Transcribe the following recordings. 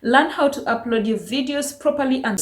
learn how to upload your videos properly and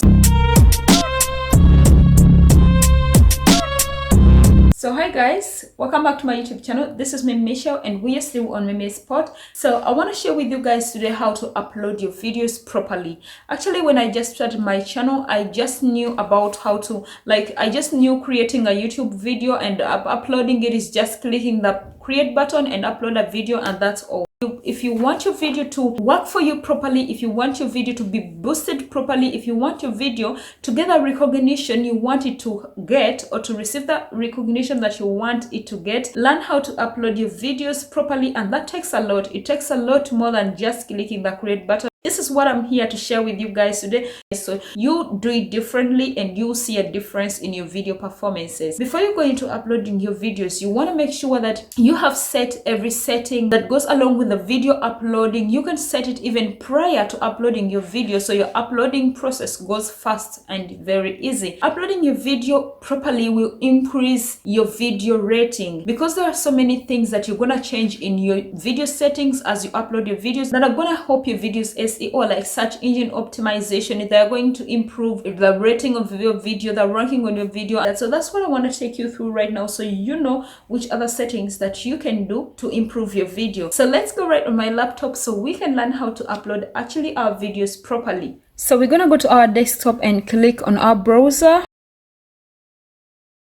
So hi guys, welcome back to my YouTube channel. This is me Michelle and we are still on Mimi's Spot. So I want to share with you guys today how to upload your videos properly. Actually, when I just started my channel, I just knew about how to, I just knew creating a YouTube video and uploading it is just clicking the create button and upload a video, and that's all. If you want your video to work for you properly, if you want your video to be boosted properly, if you want your video to get the recognition you want it to get or to receive the recognition that you want it to get, learn how to upload your videos properly, and that takes a lot. It takes a lot more than just clicking the create button. This is what I'm here to share with you guys today, so you do it differently and you'll see a difference in your video performances. Before you go into uploading your videos, you want to make sure that you have set every setting that goes along with the video uploading. You can set it even prior to uploading your video, so your uploading process goes fast and very easy. Uploading your video properly will increase your video rating, because there are so many things that you're gonna change in your video settings as you upload your videos that are gonna help your videos SEO, like search engine optimization. They are going to improve the rating of your video, the ranking on your video. And so that's what I want to take you through right now, so you know which other settings that you can do to improve your video. So let's go right on my laptop so we can learn how to upload actually our videos properly. So we're gonna go to our desktop and click on our browser.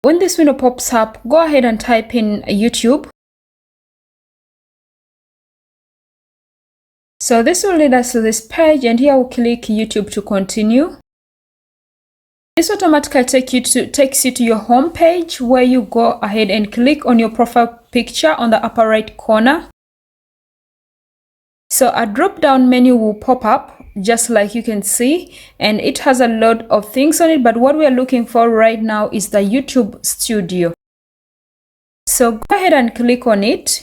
When this window pops up, go ahead and type in YouTube. So this will lead us to this page, and here we'll click YouTube to continue. This automatically takes you to your home page, where you go ahead and click on your profile picture on the upper right corner. So a drop down menu will pop up, just like you can see, and it has a lot of things on it, but what we are looking for right now is the YouTube Studio. So go ahead and click on it.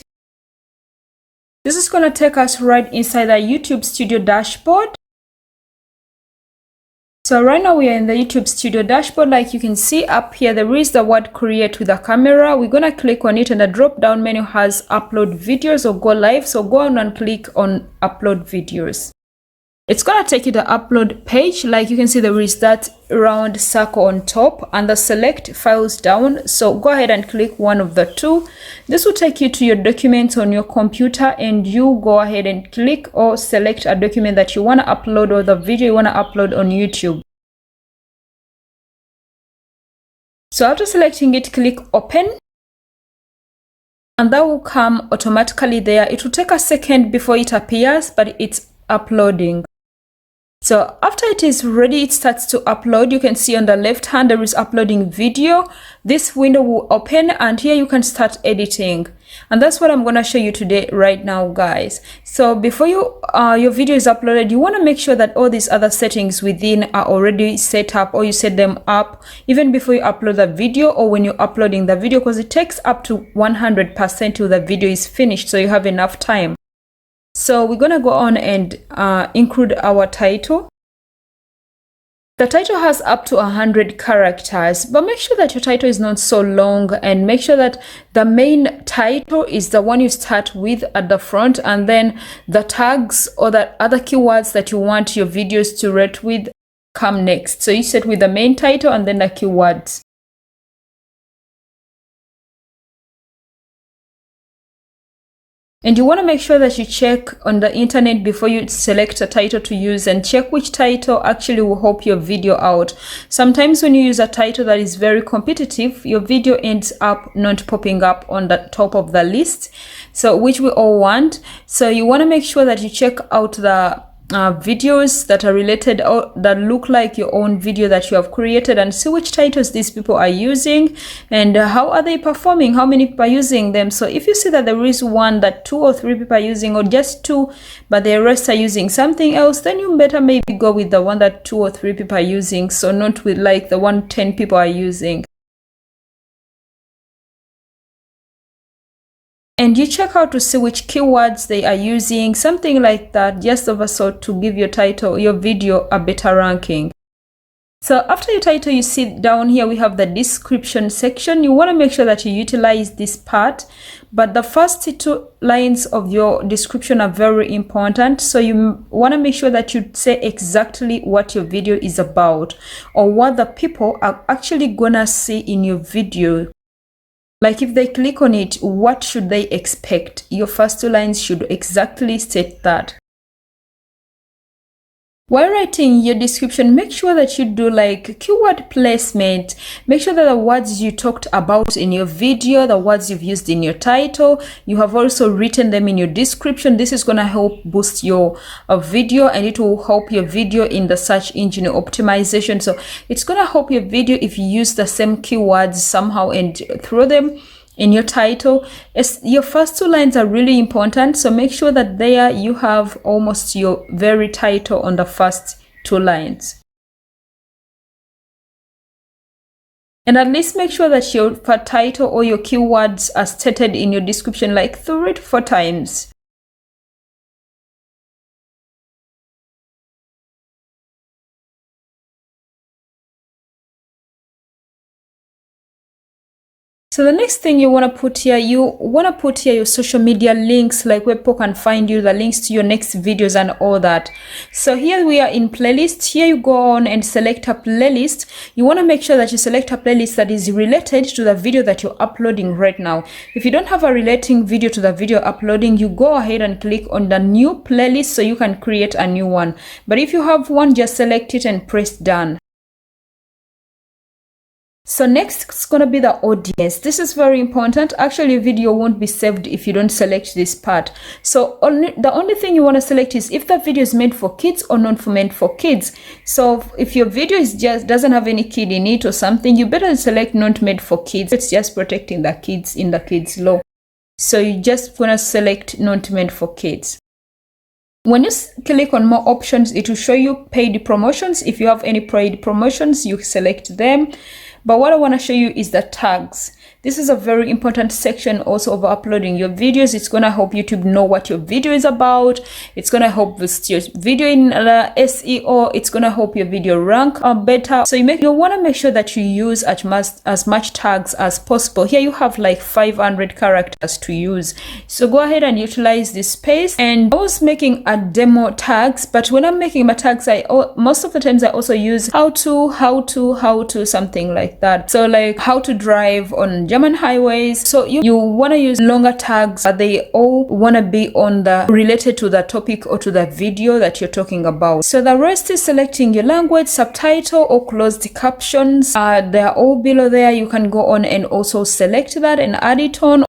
This is going to take us right inside the YouTube Studio dashboard. So right now we are in the YouTube Studio dashboard. Like you can see up here, there is the word create with a camera. We're going to click on it, and the drop down menu has upload videos or go live. So go on and click on upload videos. It's going to take you to the upload page. Like you can see, there is that round circle on top and the select files down. So go ahead and click one of the two. This will take you to your documents on your computer, and you go ahead and click or select a document that you want to upload or the video you want to upload on YouTube. So after selecting it, click open, and that will come automatically there. It will take a second before it appears, but it's uploading. So after it is ready, it starts to upload. You can see on the left hand there is uploading video. This window will open, and here you can start editing, and that's what I'm going to show you today right now, guys. So before your video is uploaded, you want to make sure that all these other settings within are already set up, or you set them up even before you upload the video or when you're uploading the video, because it takes up to 100% till the video is finished, so you have enough time. So we're gonna go on and include our title. The title has up to 100 characters, but make sure that your title is not so long, and make sure that the main title is the one you start with at the front, and then the tags or the other keywords that you want your videos to rate with come next. So you start with the main title and then the keywords. And you want to make sure that you check on the internet before you select a title to use, and check which title actually will help your video out. Sometimes when you use a title that is very competitive, your video ends up not popping up on the top of the list, so which we all want. So you want to make sure that you check out the videos that are related or that look like your own video that you have created, and see which titles these people are using and how are they performing, how many people are using them. So if you see that there is one that 2 or 3 people are using, or just 2 but the rest are using something else, then you better maybe go with the one that 2 or 3 people are using, so not with like the one 10 people are using. And you check out to see which keywords they are using, something like that, just of a sort, to give your title, your video, a better ranking. So after your title, you see down here we have the description section. You want to make sure that you utilize this part, but the first 2 lines of your description are very important. So you want to make sure that you say exactly what your video is about, or what the people are actually gonna see in your video. Like if they click on it, what should they expect? Your first 2 lines should exactly state that. While writing your description, make sure that you do like keyword placement. Make sure that the words you talked about in your video, the words you've used in your title, you have also written them in your description. This is going to help boost your video, and it will help your video in the search engine optimization. So it's going to help your video if you use the same keywords somehow and throw them in your title. Your first 2 lines are really important, so make sure that there you have almost your very title on the first 2 lines. And at least make sure that your title or your keywords are stated in your description like 3 to 4 times. So the next thing you want to put here, your social media links, like where people can find you, the links to your next videos and all that. So here we are in playlist. Here you go on and select a playlist. You want to make sure that you select a playlist that is related to the video that you're uploading right now. If you don't have a relating video to the video uploading, you go ahead and click on the new playlist so you can create a new one. But if you have one, just select it and press done. So next it's going to be the audience. This is very important. Actually, your video won't be saved if you don't select this part. So the only thing you want to select is if the video is made for kids or not meant for kids. So if your video is just doesn't have any kid in it or something, you better select not made for kids. It's just protecting the kids in the kids law. So you just want to select not meant for kids. When you click on more options, it will show you paid promotions. If you have any paid promotions, you select them. But what I want to show you is the tags. This is a very important section also of uploading your videos. It's going to help YouTube know what your video is about. It's going to help boost your video in SEO. It's going to help your video rank better. So you want to make sure that you use as much tags as possible. Here you have like 500 characters to use. So go ahead and utilize this space. And I was making a demo tags, but when I'm making my tags, most of the times I also use how to, something like that. So like how to drive on German highways. So you want to use longer tags, but they all want to be on the related to the topic or to the video that you're talking about. So the rest is selecting your language, subtitle or closed captions. They're all below there. You can go on and also select that and add it on.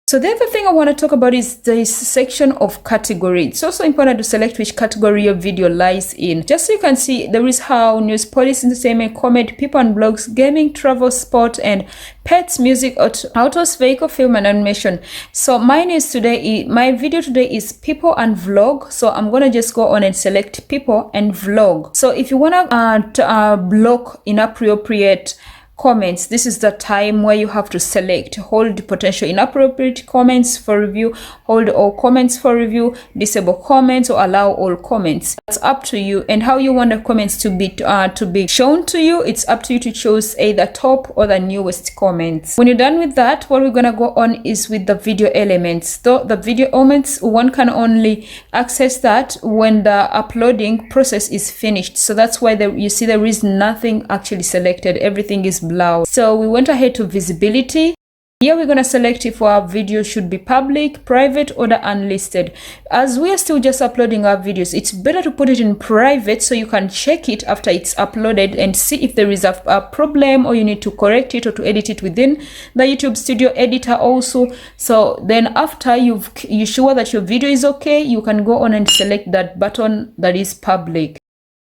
So the other thing I want to talk about is this section of category. It's also important to select which category your video lies in. Just so you can see, there is how, news, police, entertainment, comedy, people and blogs, gaming, travel, sport, and pets, music, autos, vehicle, film, and animation. So my video today is people and vlog. So I'm going to just go on and select people and vlog. So if you want to block inappropriate comments, this is the time where you have to select hold potential inappropriate comments for review, hold all comments for review, disable comments, or allow all comments. That's up to you, and how you want the comments to be shown to you. It's up to you to choose either top or the newest comments. When you're done with that, what we're gonna go on is with the video elements. Though the video elements, one can only access that when the uploading process is finished. So that's why you see there is nothing actually selected. Everything is blurred. So we went ahead to visibility. Here we're going to select if our video should be public, private, or the unlisted. As we are still just uploading our videos, it's better to put it in private so you can check it after it's uploaded and see if there is a problem, or you need to correct it or to edit it within the YouTube Studio editor also. So then after you're sure that your video is okay, you can go on and select that button that is public.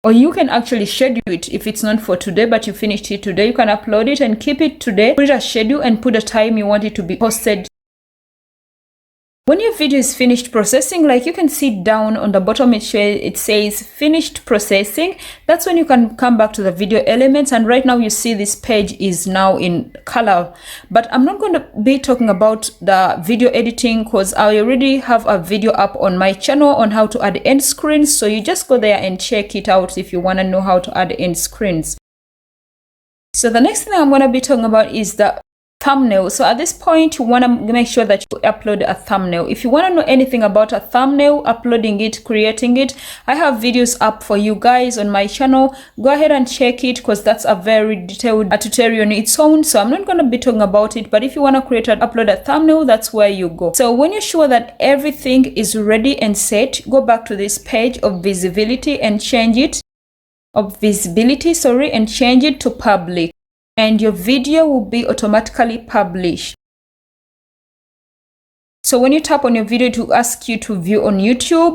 Or you can actually schedule it if it's not for today, but you finished it today. You can upload it and keep it today. Put it as schedule and put a time you want it to be posted. When your video is finished processing, like you can see down on the bottom, it says finished processing. That's when you can come back to the video elements. And right now you see this page is now in color, but I'm not going to be talking about the video editing because I already have a video up on my channel on how to add end screens. So you just go there and check it out if you want to know how to add end screens. So the next thing I'm going to be talking about is the thumbnail. So at this point, you want to make sure that you upload a thumbnail. If you want to know anything about a thumbnail, uploading it, creating it, I have videos up for you guys on my channel. Go ahead and check it because that's a very detailed tutorial on its own. So I'm not going to be talking about it, but if you want to create and upload a thumbnail, that's where you go. So when you're sure that everything is ready and set, go back to this page of visibility and change it and change it to public. And your video will be automatically published. So when you tap on your video, it will ask you to view on YouTube.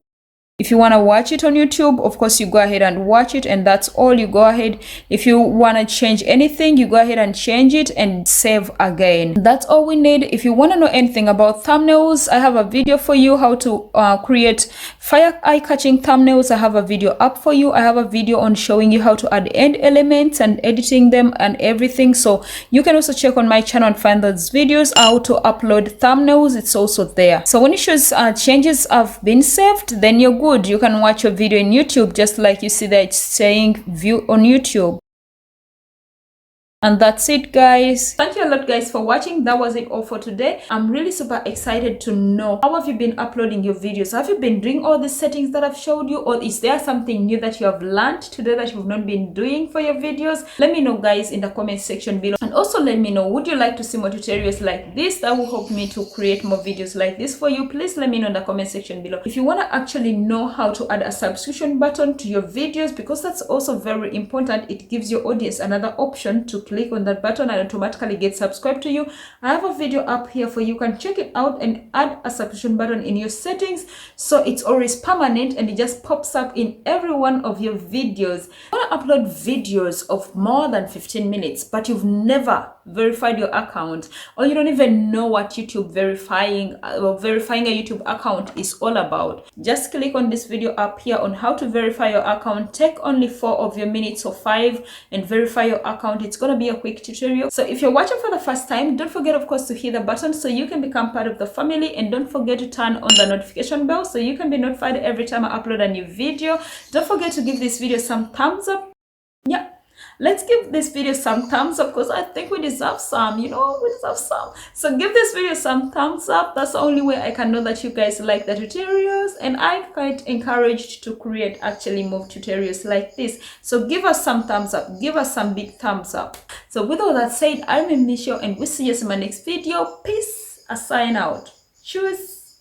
If you want to watch it on YouTube, of course, you go ahead and watch it, and that's all. You go ahead. If you want to change anything, you go ahead and change it and save again. That's all we need. If you want to know anything about thumbnails, I have a video for you how to create fire eye-catching thumbnails. I have a video up for you. I have a video on showing you how to add end elements and editing them and everything. So you can also check on my channel and find those videos. How to upload thumbnails, it's also there. So when it shows changes have been saved, then you're good. You can watch your video in YouTube just like you see that it's saying view on YouTube. And that's it, guys. Thank you a lot, guys, for watching. That was it all for today. I'm really super excited to know how have you been uploading your videos. Have you been doing all the settings that I've showed you, or is there something new that you have learned today that you've not been doing for your videos? Let me know, guys, in the comment section below. And also let me know, would you like to see more tutorials like this? That will help me to create more videos like this for you. Please let me know in the comment section below. If you want to actually know how to add a subscription button to your videos, because that's also very important, it gives your audience another option to click on that button and automatically get subscribed to you. I have a video up here for you. You can check it out and add a subscription button in your settings so it's always permanent and it just pops up in every one of your videos. You want to upload videos of more than 15 minutes, but you've never verified your account, or you don't even know what YouTube verifying a YouTube account is all about. Just click on this video up here on how to verify your account. Take only 4 of your minutes or 5 and verify your account. It's gonna be a quick tutorial. So if you're watching for the first time, don't forget, of course, to hit the button so you can become part of the family, and don't forget to turn on the notification bell so you can be notified every time I upload a new video. Don't forget to give this video some thumbs up. Yeah, let's give this video some thumbs up because I think we deserve some, we deserve some. So give this video some thumbs up. That's the only way I can know that you guys like the tutorials, and I'm quite encouraged to create actually more tutorials like this. So give us some thumbs up, give us some big thumbs up. So with all that said, I'm Michelle, and we'll see you in my next video. Peace. I sign out. Cheers.